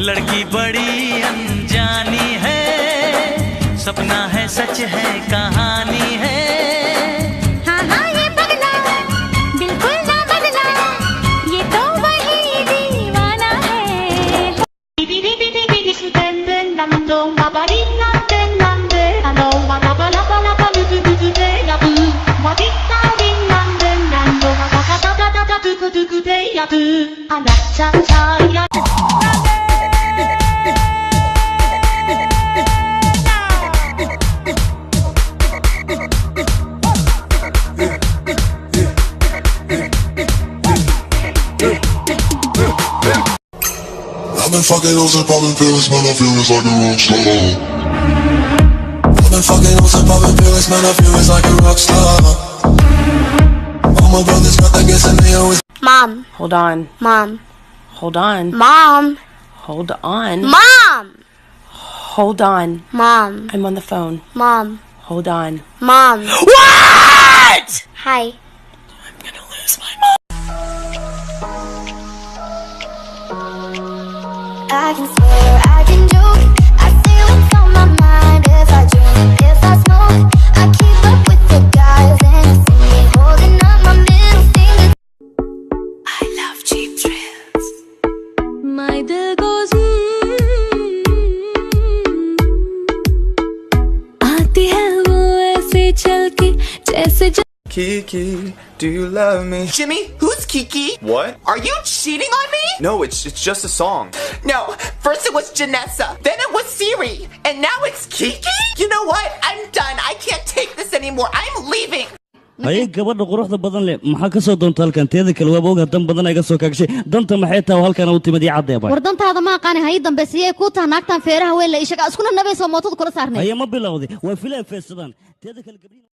लड़की बड़ी अनजानी है, सपना है सच है कहानी है। हाँ हाँ ये पगला बिल्कुल ना बदला, ये तो वही दीवाना है। I've been fucking hoes and popping pills, man, I feel it's like a rock star. I've been fucking hoes and popping pills, man, I feel it's like a rock star. All my brothers got that gas and they always. Mom. Hold on. Mom. Hold on. Mom. Hold on. Mom. Hold on. Mom. I'm on the phone. Mom. Hold on. Mom. What? Hi. I'm gonna lose my mom. I can swear, I can joke, I say what's on my mind. If I drink, if I smoke, I keep up with the guys and you see me holding up my middle finger. I love cheap thrills. My dil goes आती है वो ऐसे चल के जैसे Kiki, do you love me? Jimmy, who's Kiki? What? Are you cheating on me? No, it's just a song. No, first it was Janessa, then it was Siri, and now it's Kiki? You know what? I'm done. I can't take this anymore. I'm leaving. هاي gabadha quruxda badan leh maxaa ka soo doonta halkan teeda kale waa boog hadan badan ay ga soo kaagshay danta maxay tahay halkan uu timid cadeey baa wardantaada ma aqaan hay dambeysiyay ku tahay naagtan feeraha weyn la ishaga iskuna nabayso mootada kula saarnay haya ma bilowday waa filan feesadan teeda kale